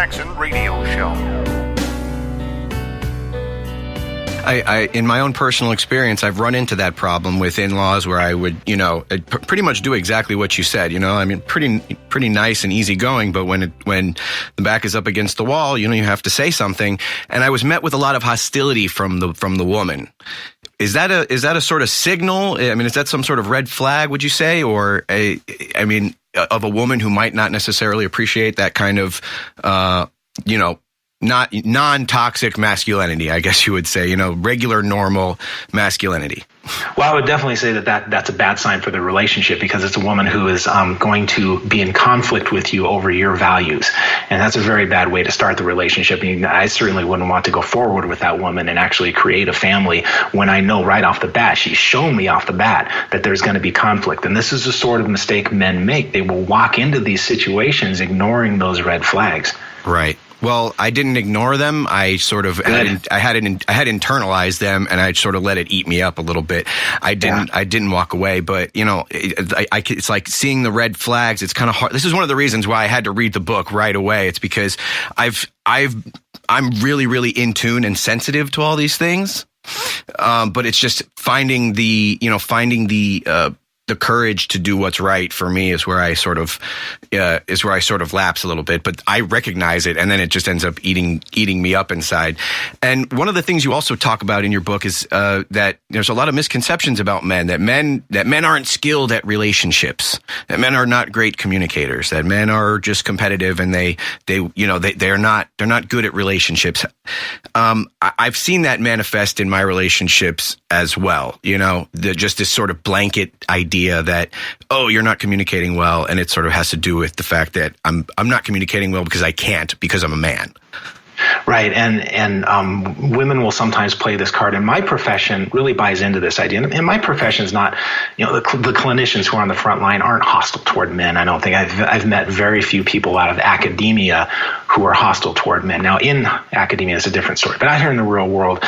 Jackson Radio Show. I in my own personal experience, I've run into that problem with in-laws where I would, pretty much do exactly what you said. I mean, pretty nice and easygoing, but when the back is up against the wall, you have to say something. And I was met with a lot of hostility from the woman. Is that a sort of signal? I mean, is that some sort of red flag, would you say? Or of a woman who might not necessarily appreciate that kind of, not non-toxic masculinity, I guess you would say, regular, normal masculinity. Well, I would definitely say that's a bad sign for the relationship, because it's a woman who is going to be in conflict with you over your values. And that's a very bad way to start the relationship. I mean, I certainly wouldn't want to go forward with that woman and actually create a family when I know right off the bat, she's shown me off the bat that there's going to be conflict. And this is the sort of mistake men make. They will walk into these situations ignoring those red flags. Right. Well, I didn't ignore them. I sort of I had internalized them, and I sort of let it eat me up a little bit. I didn't walk away, but it's like seeing the red flags. It's kind of hard. This is one of the reasons why I had to read the book right away. It's because I'm really, really in tune and sensitive to all these things. But it's just finding the courage to do what's right for me is where I sort of lapse a little bit, but I recognize it, and then it just ends up eating me up inside. And one of the things you also talk about in your book is that there's a lot of misconceptions about men, that men aren't skilled at relationships, that men are not great communicators, that men are just competitive, and they're not good at relationships. I've seen that manifest in my relationships as well. Just this sort of blanket idea that, oh, you're not communicating well, and it sort of has to do with the fact that I'm not communicating well because I can't, because I'm a man. Right, and women will sometimes play this card, and my profession really buys into this idea. And my profession is not, the clinicians who are on the front line aren't hostile toward men. I don't think I've met very few people out of academia who are hostile toward men. Now, in academia, it's a different story. But out here in the real world,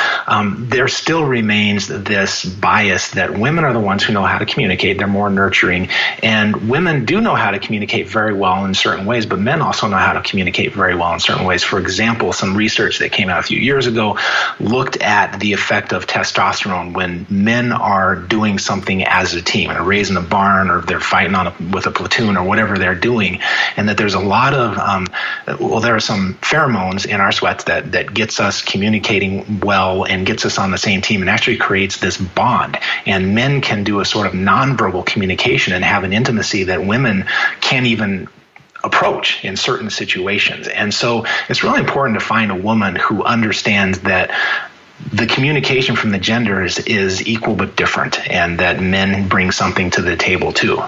there still remains this bias that women are the ones who know how to communicate. They're more nurturing. And women do know how to communicate very well in certain ways, but men also know how to communicate very well in certain ways. For example, some research that came out a few years ago looked at the effect of testosterone when men are doing something as a team, and raising a barn, or they're fighting with a platoon, or whatever they're doing, and that there's a lot of there are some pheromones in our sweats that gets us communicating well and gets us on the same team, and actually creates this bond. And men can do a sort of nonverbal communication and have an intimacy that women can't even approach in certain situations. And so it's really important to find a woman who understands that the communication from the genders is equal but different, and that men bring something to the table too.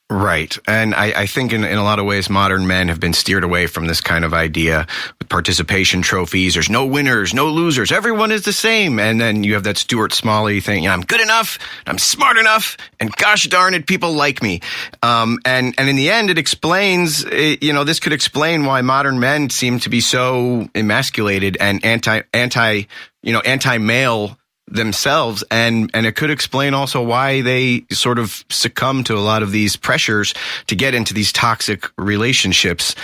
Right. And I think in a lot of ways, modern men have been steered away from this kind of idea with participation trophies. There's no winners, no losers. Everyone is the same. And then you have that Stuart Smalley thing. I'm good enough. I'm smart enough. And gosh darn it, people like me. And in the end, it explains, this could explain why modern men seem to be so emasculated and anti-male themselves, and it could explain also why they sort of succumb to a lot of these pressures to get into these toxic relationships.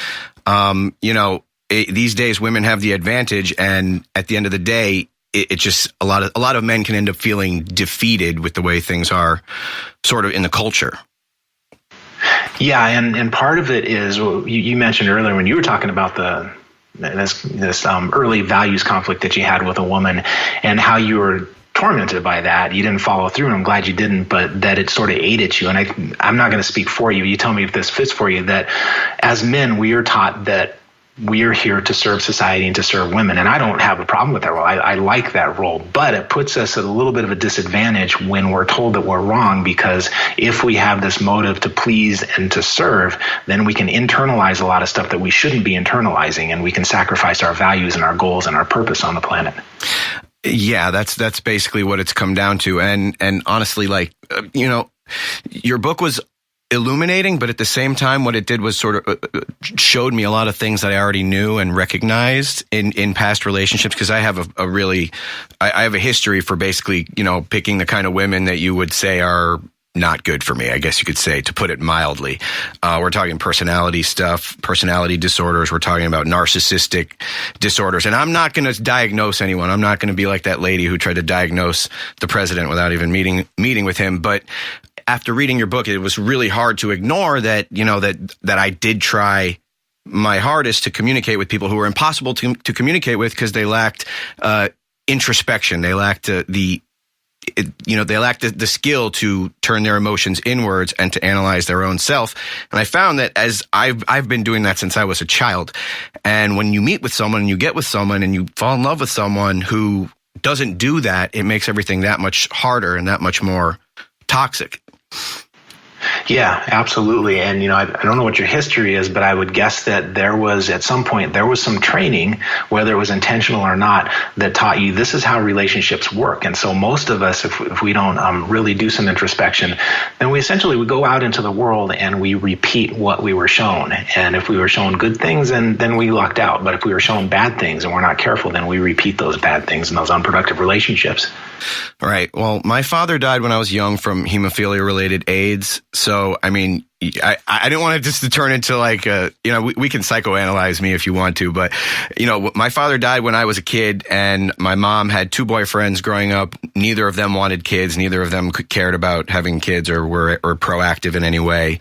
These days women have the advantage, and at the end of the day, it just a lot of men can end up feeling defeated with the way things are sort of in the culture. Yeah, and part of it is, you mentioned earlier when you were talking about this early values conflict that you had with a woman, and how you were tormented by that. You didn't follow through, and I'm glad you didn't, but that it sort of ate at you. And I'm not going to speak for you. You tell me if this fits for you, that as men, we are taught that we are here to serve society and to serve women. And I don't have a problem with that role. I like that role, but it puts us at a little bit of a disadvantage when we're told that we're wrong, because if we have this motive to please and to serve, then we can internalize a lot of stuff that we shouldn't be internalizing, and we can sacrifice our values and our goals and our purpose on the planet. Yeah, that's basically what it's come down to. And honestly, your book was illuminating, but at the same time, what it did was sort of showed me a lot of things that I already knew and recognized in past relationships, because I have I have a history for basically, picking the kind of women that you would say are not good for me, I guess you could say, to put it mildly. We're talking personality stuff, personality disorders. We're talking about narcissistic disorders. And I'm not going to diagnose anyone. I'm not going to be like that lady who tried to diagnose the president without even meeting with him. But after reading your book, it was really hard to ignore that, that I did try my hardest to communicate with people who were impossible to communicate with because they lacked introspection. They lacked they lacked the skill to turn their emotions inwards and to analyze their own self. And I found that as I've been doing that since I was a child. And when you meet with someone and you get with someone and you fall in love with someone who doesn't do that, it makes everything that much harder and that much more toxic. Yeah, absolutely. And, I don't know what your history is, but I would guess that at some point, there was some training, whether it was intentional or not, that taught you this is how relationships work. And so most of us, if we don't really do some introspection, then we go out into the world and we repeat what we were shown. And if we were shown good things, then we lucked out. But if we were shown bad things and we're not careful, then we repeat those bad things and those unproductive relationships. Right. Well, my father died when I was young from hemophilia-related AIDS. So, I mean, I didn't want it just to turn into like, we can psychoanalyze me if you want to, but, my father died when I was a kid and my mom had two boyfriends growing up. Neither of them wanted kids. Neither of them cared about having kids or were proactive in any way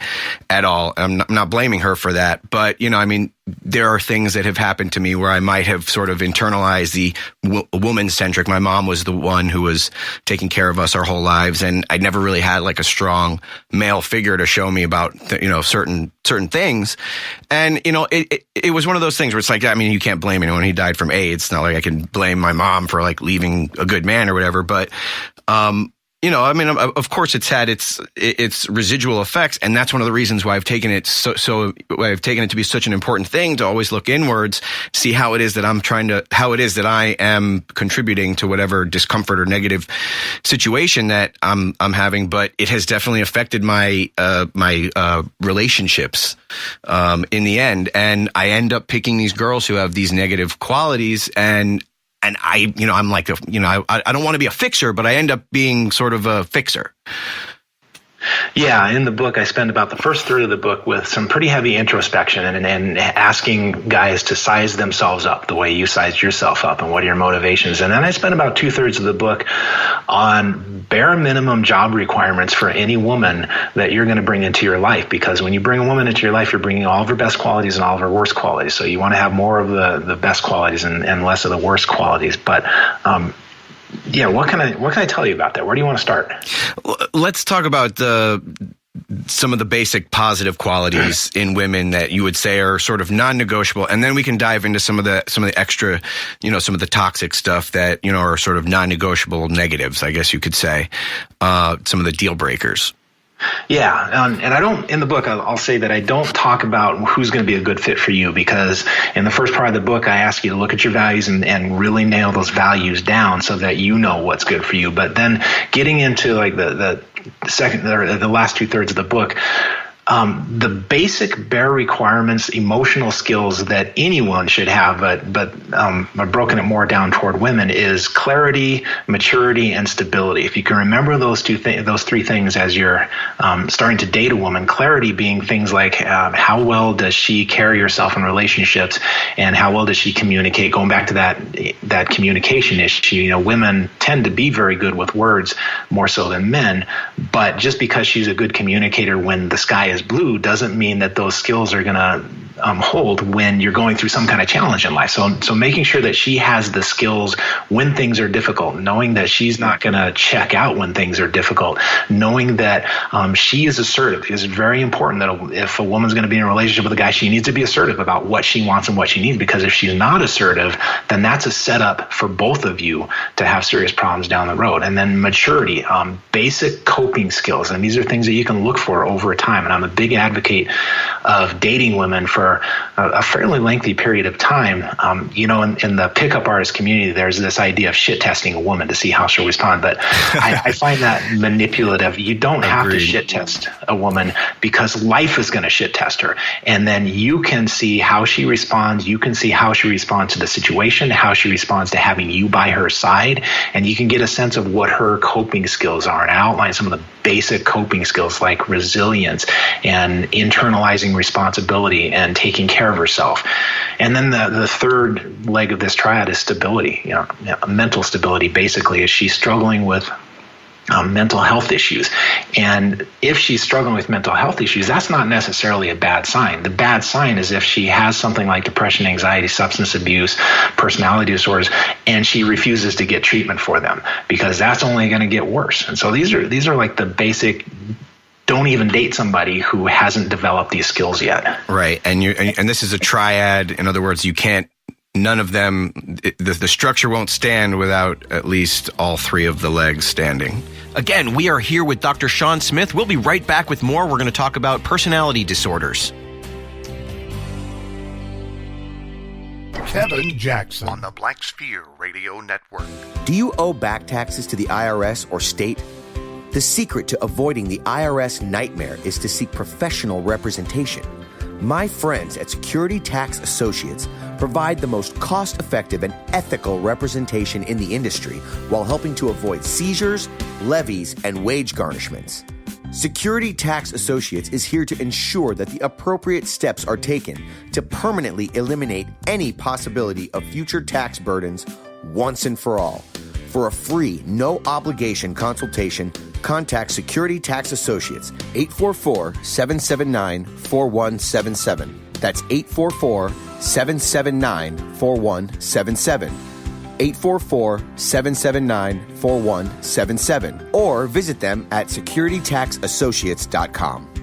at all. I'm not blaming her for that, but, there are things that have happened to me where I might have sort of internalized the woman-centric. My mom was the one who was taking care of us our whole lives, and I never really had like a strong male figure to show me about certain things. And it was one of those things where it's like, you can't blame anyone. He died from AIDS. It's not like I can blame my mom for like leaving a good man or whatever, but of course it's had its residual effects, and that's one of the reasons why I've taken it why I've taken it to be such an important thing to always look inwards, see how it is that I am contributing to whatever discomfort or negative situation that I'm having. But it has definitely affected my relationships in the end, and I end up picking these girls who have these negative qualities, and I'm like, I don't want to be a fixer, but I end up being sort of a fixer. Yeah, in the book, I spend about the first third of the book with some pretty heavy introspection and asking guys to size themselves up the way you sized yourself up and what are your motivations. And then I spend about 2/3 of the book on bare minimum job requirements for any woman that you're going to bring into your life. Because when you bring a woman into your life, you're bringing all of her best qualities and all of her worst qualities. So you want to have more of the best qualities and less of the worst qualities. But what can I tell you about that? Where do you want to start? Let's talk about some of the basic positive qualities in women that you would say are sort of non-negotiable, and then we can dive into some of the extra, some of the toxic stuff that are sort of non-negotiable negatives, I guess you could say, some of the deal breakers. Yeah, and I don't, in the book, I'll say that I don't talk about who's going to be a good fit for you, because in the first part of the book, I ask you to look at your values and really nail those values down so that you know what's good for you. But then getting into like the second or the last 2/3 of the book, the basic bare requirements, emotional skills that anyone should have, but I've broken it more down toward women, is clarity, maturity, and stability. If you can remember those three things as you're starting to date a woman, clarity being things like how well does she carry herself in relationships, and how well does she communicate? Going back to that communication issue, women tend to be very good with words more so than men, but just because she's a good communicator when the sky is blue doesn't mean that those skills are going to hold when you're going through some kind of challenge in life. So making sure that she has the skills when things are difficult, knowing that she's not going to check out when things are difficult, knowing that she is assertive is very important. That if a woman's going to be in a relationship with a guy, she needs to be assertive about what she wants and what she needs, because if she's not assertive, then that's a setup for both of you to have serious problems down the road. And then maturity, basic coping skills. And these are things that you can look for over time. And I'm a big advocate of dating women for a fairly lengthy period of time. In the pickup artist community, there's this idea of shit testing a woman to see how she'll respond. But I find that manipulative. You don't have to shit test a woman, because life is going to shit test her. And then you can see how she responds. You can see how she responds to the situation, how she responds to having you by her side. And you can get a sense of what her coping skills are. And I outline some of the basic coping skills like resilience and internalizing responsibility and taking care of herself. And then the third leg of this triad is stability, mental stability. Basically, is she's struggling with mental health issues. And if she's struggling with mental health issues, that's not necessarily a bad sign. The bad sign is if she has something like depression, anxiety, substance abuse, personality disorders, and she refuses to get treatment for them, because that's only going to get worse. And so these are like the basic, don't even date somebody who hasn't developed these skills yet. Right. And this is a triad. In other words, none of them, the structure won't stand without at least all three of the legs standing. Again, we are here with Dr. Sean Smith. We'll be right back with more. We're going to talk about personality disorders. Kevin Jackson on the Black Sphere Radio Network. Do you owe back taxes to the IRS or state? The secret to avoiding the IRS nightmare is to seek professional representation. My friends at Security Tax Associates provide the most cost-effective and ethical representation in the industry while helping to avoid seizures, levies, and wage garnishments. Security Tax Associates is here to ensure that the appropriate steps are taken to permanently eliminate any possibility of future tax burdens once and for all. For a free, no-obligation consultation, contact Security Tax Associates, 844-779-4177. That's 844-779-4177. 844-779-4177. Or visit them at securitytaxassociates.com.